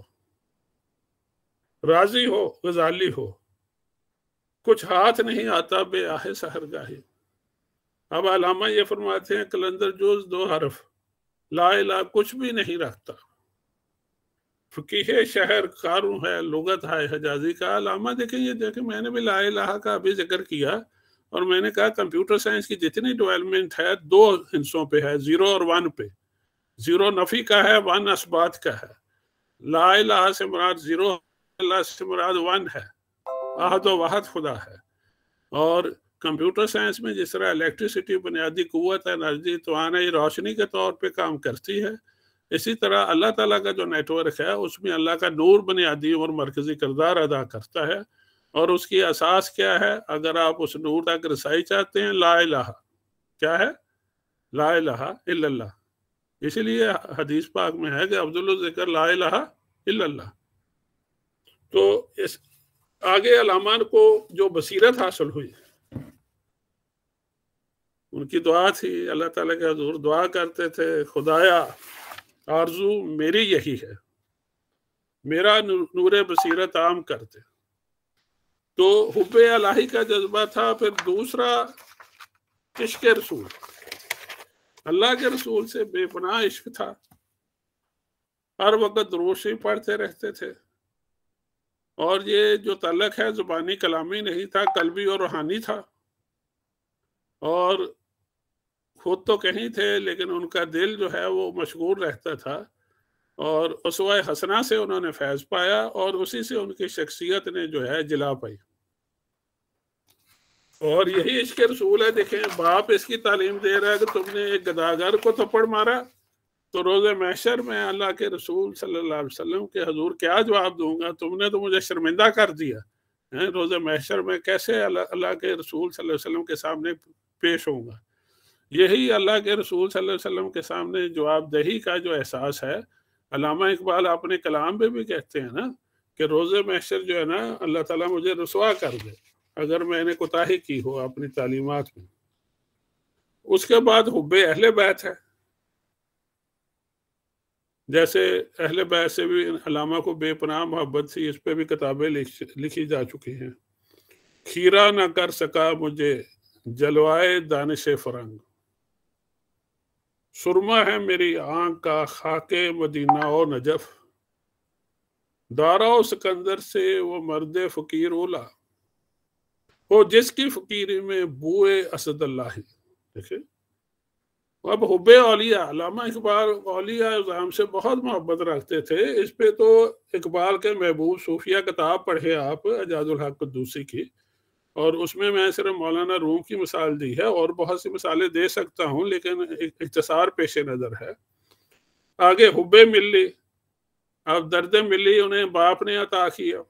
راضی ہو غزالی ہو، کچھ ہاتھ نہیں آتا بے آہ سحر گاہی۔ اب علامہ یہ فرماتے ہیں کلندر جوز 2 حرف لا الہ کچھ بھی نہیں رکھتا، فقیہ شہر قاروں ہے لغت ہے حجازی کا۔ علامہ دیکھیں میں نے بھی لا الہ کا ابھی ذکر کیا، اور میں نے کہا کمپیوٹر سائنس کی جتنی ڈیولپمنٹ ہے 2 ہندسوں پہ ہے، 0 اور 1 پہ۔ 0 نفی کا ہے، 1 اثبات کا ہے۔ لا الہ سے مراد 0، اللہ سے مراد 1 ہے، احد و واحد خدا ہے۔ اور کمپیوٹر سائنس میں جس طرح الیکٹریسٹی بنیادی قوت ہے، انرجی توانائی روشنی کے طور پہ کام کرتی ہے، اسی طرح اللہ تعالیٰ کا جو نیٹ ورک ہے اس میں اللہ کا نور بنیادی اور مرکزی کردار ادا کرتا ہے، اور اس کی اساس کیا ہے؟ اگر آپ اس نور تک رسائی چاہتے ہیں، لا الہ کیا ہے؟ لا الہ الا اللہ۔ اسی لیے حدیث پاک میں ہے کہ افضل لا الہ الا اللہ۔ تو اس آگے علامہ کو جو بصیرت حاصل ہوئی، ان کی دعا تھی، اللہ تعالیٰ کے حضور دعا کرتے تھے، خدایا آرزو میری یہی ہے، میرا نور بصیرت عام کرتے۔ تو حب الہی کا جذبہ تھا۔ پھر دوسرا عشق رسول، اللہ کے رسول سے بے پناہ عشق تھا، ہر وقت درود شریف پڑھتے رہتے تھے، اور یہ جو تعلق ہے زبانی کلامی نہیں تھا، قلبی اور روحانی تھا، اور خود تو کہیں تھے لیکن ان کا دل جو ہے وہ مشغول رہتا تھا، اور اسوہ حسنہ سے انہوں نے فیض پایا، اور اسی سے ان کی شخصیت نے جو ہے جلا پائی۔ اور یہی عشق رسول ہے۔ دیکھیں باپ اس کی تعلیم دے رہا ہے کہ تم نے ایک گداگر کو تھپڑ مارا تو روز محشر میں اللہ کے رسول صلی اللہ علیہ وسلم کے حضور کیا جواب دوں گا؟ تم نے تو مجھے شرمندہ کر دیا، روز محشر میں کیسے اللہ کے رسول صلی اللہ علیہ وسلم کے سامنے پیش ہوں گا؟ یہی اللہ کے رسول صلی اللہ علیہ وسلم کے سامنے جواب دہی کا جو احساس ہے، علامہ اقبال اپنے کلام میں بھی کہتے ہیں نا کہ روز محشر جو ہے نا اللہ تعالیٰ مجھے رسوا کر دے اگر میں نے کوتاہی کی ہو اپنی تعلیمات میں۔ اس کے بعد حب اہل بیت ہے، جیسے اہل بیت سے بھی علامہ کو بے پناہ محبت تھی، اس پہ بھی کتابیں لکھی جا چکی ہیں۔ کھیرا نہ کر سکا مجھے جلوائے دانش فرنگ، سرما ہے میری آنکھ کا خاک مدینہ و نجف، دارا و سکندر سے وہ مرد فقیر اولا، وہ جس کی فقیری میں بوئے اسد اللہ۔ دیکھیں اب حب اولیاء، علامہ اقبال اولیاء اعظام سے بہت محبت رکھتے تھے. اس پہ تو اقبال کے محبوب صوفیہ کتاب پڑھے آپ اعجاز الحق قدوسی کی، اور اس میں صرف مولانا روم کی مثال دی ہے، اور بہت سی مثالیں دے سکتا ہوں لیکن اختصار پیش نظر ہے. آگے حب ملی، اب درد ملی انہیں باپ نے عطا کیا.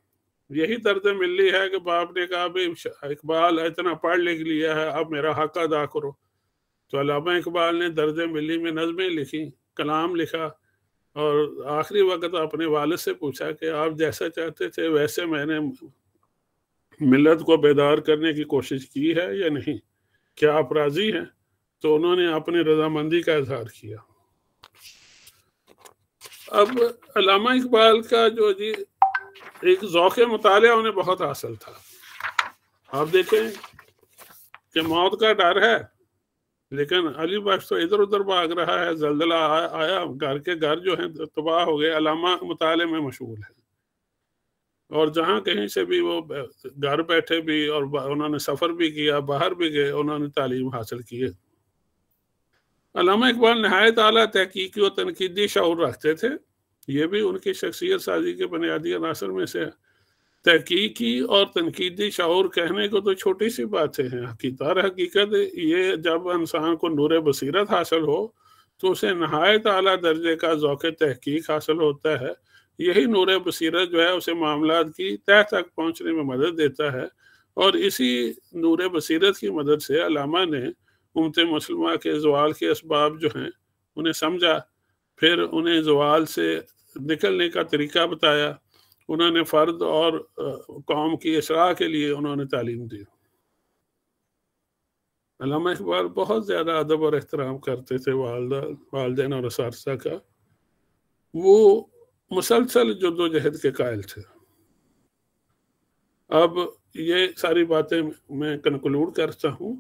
یہی درد ملی ہے کہ باپ نے کہا بھی اقبال اتنا پڑھ لکھ لیا ہے، اب میرا حق ادا کرو. تو علامہ اقبال نے درد ملی میں نظمیں لکھی، کلام لکھا، اور آخری وقت اپنے والد سے پوچھا کہ آپ جیسا چاہتے تھے ویسے میں نے ملت کو بیدار کرنے کی کوشش کی ہے یا نہیں، کیا آپ راضی ہیں؟ تو انہوں نے اپنی رضامندی کا اظہار کیا. اب علامہ اقبال کا جو جی ایک ذوق مطالعہ انہیں بہت حاصل تھا. آپ دیکھیں کہ موت کا ڈر ہے لیکن علی بخش تو ادھر ادھر بھاگ رہا ہے، زلزلہ آیا، گھر کے گھر جو ہیں تباہ ہو گئے، علامہ مطالعے میں مشغول ہے. اور جہاں کہیں سے بھی وہ گھر بیٹھے بھی، اور انہوں نے سفر بھی کیا، باہر بھی گئے، انہوں نے تعلیم حاصل کی ہے. علامہ اقبال نہایت اعلیٰ تحقیقی و تنقیدی شعور رکھتے تھے. یہ بھی ان کی شخصیت سازی کے بنیادی عناصر میں سے ہے. تحقیقی اور تنقیدی شعور کہنے کو تو چھوٹی سی باتیں ہیں، حقیقت یہ جب انسان کو نور بصیرت حاصل ہو تو اسے نہایت اعلیٰ درجے کا ذوق تحقیق حاصل ہوتا ہے. یہی نور بصیرت جو ہے اسے معاملات کی تہ تک پہنچنے میں مدد دیتا ہے، اور اسی نور بصیرت کی مدد سے علامہ نے امت مسلمہ کے زوال کے اسباب جو ہیں انہیں سمجھا، پھر انہیں زوال سے نکلنے کا طریقہ بتایا. انہوں نے فرد اور قوم کی اصلاح کے لیے انہوں نے تعلیم دی. علامہ اقبال بہت زیادہ ادب اور احترام کرتے تھے والدین اور اساتذہ کا. وہ مسلسل جدوجہد کے قائل تھے. اب یہ ساری باتیں میں کنکلوڈ کرتا ہوں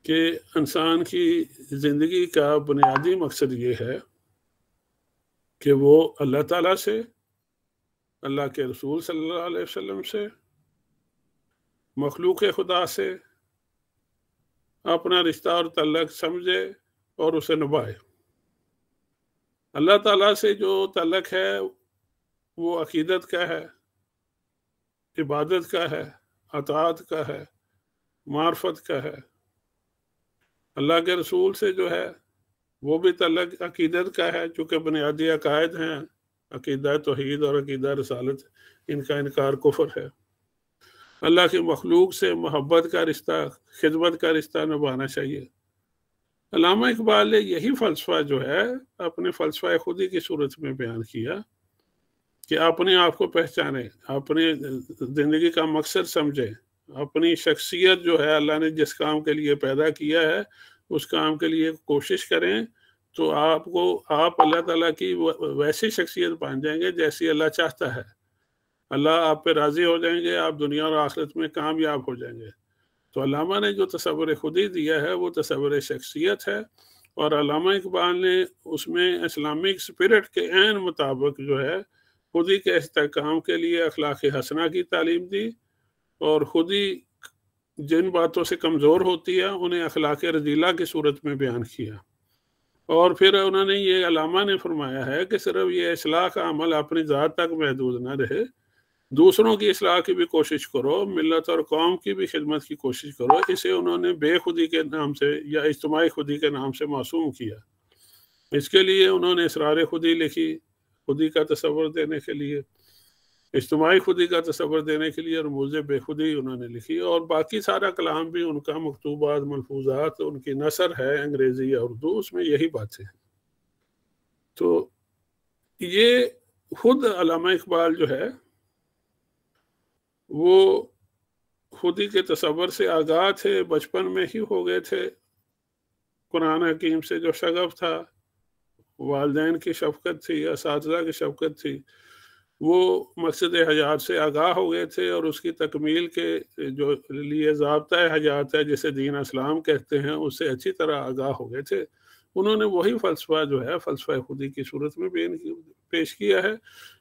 کہ انسان کی زندگی کا بنیادی مقصد یہ ہے کہ وہ اللہ تعالیٰ سے، اللہ کے رسول صلی اللہ علیہ وسلم سے، مخلوق خدا سے اپنا رشتہ اور تعلق سمجھے اور اسے نبھائے. اللہ تعالیٰ سے جو تعلق ہے وہ عقیدت کا ہے، عبادت کا ہے، اطاعت کا ہے، معرفت کا ہے. اللہ کے رسول سے جو ہے وہ بھی تعلق عقیدت کا ہے، چونکہ بنیادی عقائد ہیں عقیدہ توحید اور عقیدہ رسالت، ان کا انکار کفر ہے. اللہ کی مخلوق سے محبت کا رشتہ، خدمت کا رشتہ نبھانا چاہیے. علامہ اقبال نے یہی فلسفہ جو ہے اپنے فلسفہ خودی کی صورت میں بیان کیا کہ اپنے آپ کو پہچانے، اپنی زندگی کا مقصد سمجھے، اپنی شخصیت جو ہے اللہ نے جس کام کے لیے پیدا کیا ہے اس کام کے لیے کوشش کریں، تو آپ اللہ تعالیٰ کی ویسی شخصیت بن جائیں گے جیسی اللہ چاہتا ہے. اللہ آپ پہ راضی ہو جائیں گے، آپ دنیا اور آخرت میں کامیاب ہو جائیں گے. تو علامہ نے جو تصور خودی دیا ہے وہ تصور شخصیت ہے، اور علامہ اقبال نے اس میں اسلامک سپرٹ کے عین مطابق جو ہے خودی کے استحکام کے لیے اخلاق حسنہ کی تعلیم دی، اور خودی جن باتوں سے کمزور ہوتی ہے انہیں اخلاق رذیلہ کی صورت میں بیان کیا. اور پھر انہوں نے یہ علامہ نے فرمایا ہے کہ صرف یہ اصلاح کا عمل اپنی ذات تک محدود نہ رہے، دوسروں کی اصلاح کی بھی کوشش کرو، ملت اور قوم کی بھی خدمت کی کوشش کرو. اسے انہوں نے بے خودی کے نام سے یا اجتماعی خودی کے نام سے معصوم کیا. اس کے لیے انہوں نے اسرار خودی لکھی، خودی کا تصور دینے کے لیے، اجتماعی خودی کا تصور دینے کے لیے رموز بے خودی انہوں نے لکھی. اور باقی سارا کلام بھی ان کا مکتوبات، ملفوظات، ان کی نثر ہے انگریزی یا اردو، اس میں یہی باتیں ہیں. تو یہ خود علامہ اقبال جو ہے وہ خودی کے تصور سے آگاہ تھے، بچپن میں ہی ہو گئے تھے. قرآن حکیم سے جو شغف تھا، والدین کی شفقت تھی، اساتذہ کی شفقت تھی، وہ مقصد حیات سے آگاہ ہو گئے تھے، اور اس کی تکمیل کے جو لیے ضابطۂ حیات ہے جسے دین اسلام کہتے ہیں اس سے اچھی طرح آگاہ ہو گئے تھے. انہوں نے وہی فلسفہ جو ہے فلسفہ خودی کی صورت میں پیش کیا ہے.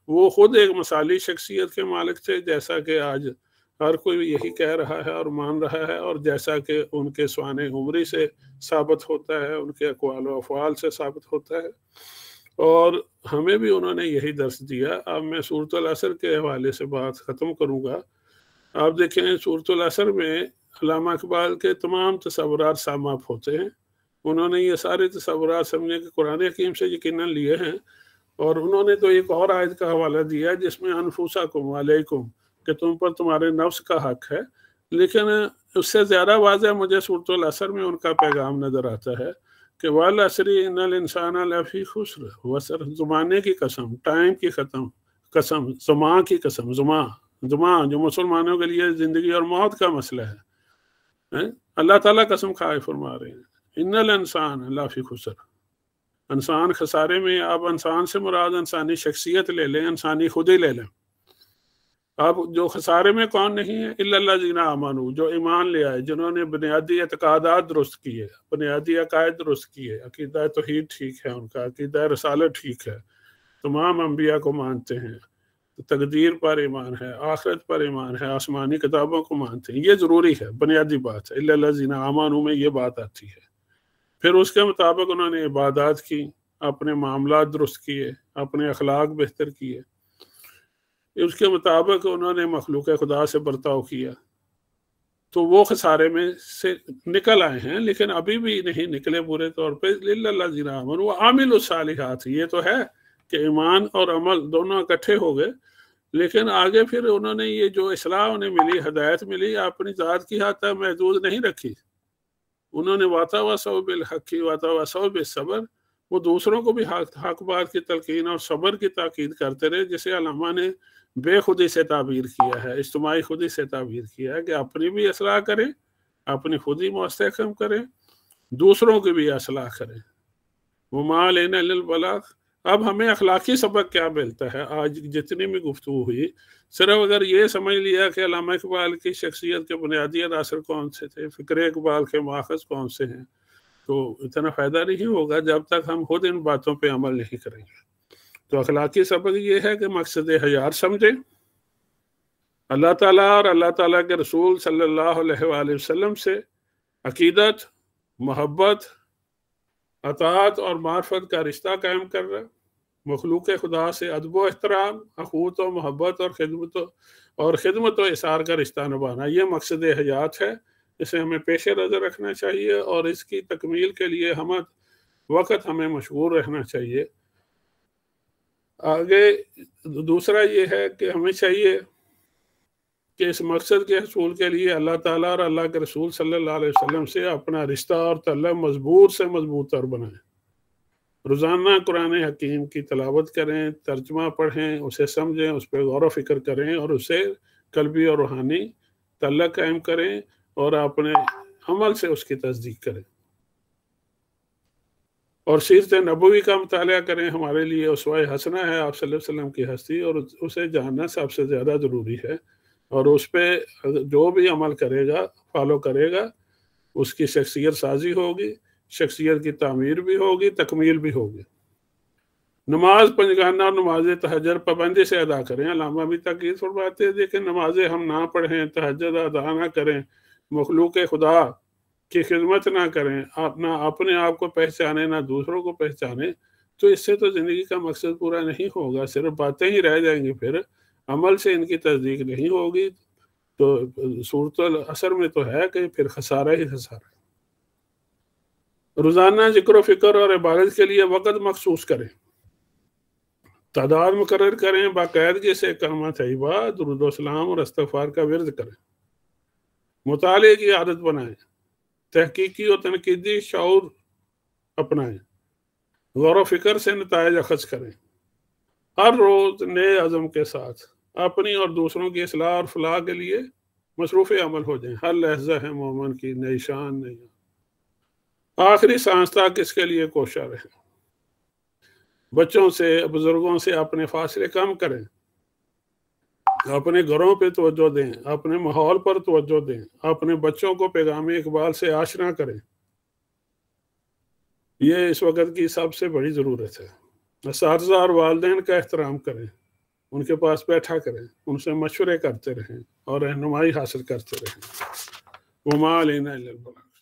وہ خود ایک مثالی شخصیت کے مالک تھے، جیسا کہ آج ہر کوئی یہی کہہ رہا ہے اور مان رہا ہے، اور جیسا کہ ان کے سوانح عمری سے ثابت ہوتا ہے، ان کے اقوال و افعال سے ثابت ہوتا ہے، اور ہمیں بھی انہوں نے یہی درس دیا۔ اب میں سورۃ العصر کے حوالے سے بات ختم کروں گا۔ آپ دیکھیں سورۃ العصر میں علامہ اقبال کے تمام تصورات ساماب ہوتے ہیں۔ انہوں نے یہ سارے تصورات سمجھے کہ قرآن حکیم سے یقیناً لیے ہیں، اور انہوں نے تو ایک اور آیت کا حوالہ دیا جس میں انفسکم علیکم، کہ تم پر تمہارے نفس کا حق ہے، لیکن اس سے زیادہ واضح مجھے سورۃ العصر میں ان کا پیغام نظر آتا ہے کہ والعصر ان الانسان لفی خسر، وسر زمانے کی قسم، ٹائم کی قسم، زمان کی قسم، زمان جو مسلمانوں کے لیے زندگی اور موت کا مسئلہ ہے، اللہ تعالیٰ قسم کھائے فرما رہے ہیں ان الانسان لفی خسر، انسان خسارے میں۔ آپ انسان سے مراد انسانی شخصیت لے لیں، انسانی خودی لے لیں۔ اب جو خسارے میں کون نہیں ہے؟ الا الذین آمنوا، جو ایمان لے آئے، جنہوں نے بنیادی اعتقادات درست کیے، بنیادی عقائد درست کیے، عقیدہ توحید ٹھیک ہے، ان کا عقیدہ رسالت ٹھیک ہے، تمام انبیاء کو مانتے ہیں، تقدیر پر ایمان ہے، آخرت پر ایمان ہے، آسمانی کتابوں کو مانتے ہیں۔ یہ ضروری ہے، بنیادی بات ہے۔ الا الذین آمنوا میں یہ بات آتی ہے۔ پھر اس کے مطابق انہوں نے عبادات کی، اپنے معاملات درست کیے، اپنے اخلاق بہتر کیے، اس کے مطابق انہوں نے مخلوق خدا سے برتاؤ کیا، تو وہ خسارے میں سے نکل آئے ہیں، لیکن ابھی بھی نہیں نکلے پورے طور پہ۔ الا الذین آمنوا وعملوا الصالحات، یہ تو ہے کہ ایمان اور عمل دونوں اکٹھے ہو گئے، لیکن آگے پھر انہوں نے یہ جو اصلاح انہیں ملی، ہدایت ملی، اپنی ذات کی حد تک محدود نہیں رکھی۔ انہوں نے وَتَوَاصَوْا بِالْحَقِّ وَتَوَاصَوْا بِالصَّبْرِ، وہ دوسروں کو بھی حق بات کی تلقین اور صبر کی تاکید کرتے رہے، جسے علماء نے بے خودی سے تعبیر کیا ہے، اجتماعی خودی سے تعبیر کیا ہے، کہ اپنی بھی اصلاح کریں، اپنی خودی مستحکم کریں، دوسروں کی بھی اصلاح کریں۔ وَمَا عَلَيْنَا إِلَّا الْبَلَاغُ۔ اب ہمیں اخلاقی سبق کیا ملتا ہے؟ آج جتنی بھی گفتگو ہوئی، صرف اگر یہ سمجھ لیا کہ علامہ اقبال کی شخصیت کے بنیادی عناصر کون سے تھے، فکر اقبال کے ماخذ کون سے ہیں، تو اتنا فائدہ نہیں ہوگا جب تک ہم خود ان باتوں پہ عمل نہیں کریں گے۔ تو اخلاقی سبق یہ ہے کہ مقصد حیات سمجھیں، اللہ تعالیٰ اور اللہ تعالیٰ کے رسول صلی اللہ علیہ وآلہ وسلم سے عقیدت، محبت، اطاعت اور معرفت کا رشتہ قائم کر رہا، مخلوق خدا سے ادب و احترام، اخوت و محبت اور خدمت و اثار کا رشتہ نبھانا، یہ مقصد حیات ہے۔ اسے ہمیں پیش نظر رکھنا چاہیے، اور اس کی تکمیل کے لیے وقت ہمیں مشغول رہنا چاہیے۔ آگے دوسرا یہ ہے کہ ہمیں چاہیے کہ اس مقصد کے حصول کے لیے اللہ تعالیٰ اور اللہ کے رسول صلی اللہ علیہ وسلم سے اپنا رشتہ اور تعلق مضبوط سے مضبوط تر بنائیں۔ روزانہ قرآن حکیم کی تلاوت کریں، ترجمہ پڑھیں، اسے سمجھیں، اس پہ غور و فکر کریں، اور اسے قلبی اور روحانی تعلق قائم کریں، اور اپنے عمل سے اس کی تصدیق کریں، اور سیرت نبوی کا مطالعہ کریں۔ ہمارے لیے اسوہ حسنہ ہے آپ صلی اللہ علیہ وسلم کی ہستی، اور اسے جاننا سب سے زیادہ ضروری ہے، اور اس پہ جو بھی عمل کرے گا، فالو کرے گا، اس کی شخصیت سازی ہوگی، شخصیت کی تعمیر بھی ہوگی، تکمیل بھی ہوگی۔ نماز پنجگانہ اور نماز تہجد پابندی سے ادا کریں۔ علامہ بھی تاکید فرماتے ہیں کہ نمازیں ہم نہ پڑھیں، تہجد ادا نہ کریں، مخلوق خدا کی خدمت نہ کریں، نہ اپنے آپ کو پہچانے، نہ دوسروں کو پہچانے، تو اس سے تو زندگی کا مقصد پورا نہیں ہوگا، صرف باتیں ہی رہ جائیں گی، پھر عمل سے ان کی تصدیق نہیں ہوگی۔ تو سورۃ العصر میں تو ہے کہ پھر خسارہ ہی خسارہ۔ روزانہ ذکر و فکر اور عبادت کے لیے وقت مخصوص کریں، تعداد مقرر کریں، باقاعدگی سے کلمہ طیبہ، درود و سلام اور استغفار کا ورد کریں، مطالعے کی عادت بنائیں، تحقیقی اور تنقیدی شعور اپنائیں، غور و فکر سے نتائج اخذ کریں، ہر روز نئے عزم کے ساتھ اپنی اور دوسروں کی اصلاح اور فلاح کے لیے مصروف عمل ہو جائیں۔ ہر لحظہ ہے مومن کی نئی شان نئی، آخری سانس تک اس کے لیے کوشاں رہیں۔ بچوں سے، بزرگوں سے اپنے فاصلے کم کریں، اپنے گھروں پہ توجہ دیں، اپنے ماحول پر توجہ دیں، اپنے بچوں کو پیغام اقبال سے آشنا کریں، یہ اس وقت کی سب سے بڑی ضرورت ہے۔ اساتذہ اور والدین کا احترام کریں، ان کے پاس بیٹھا کریں، ان سے مشورے کرتے رہیں اور رہنمائی حاصل کرتے رہیں۔ وما علینا الا البلاغ۔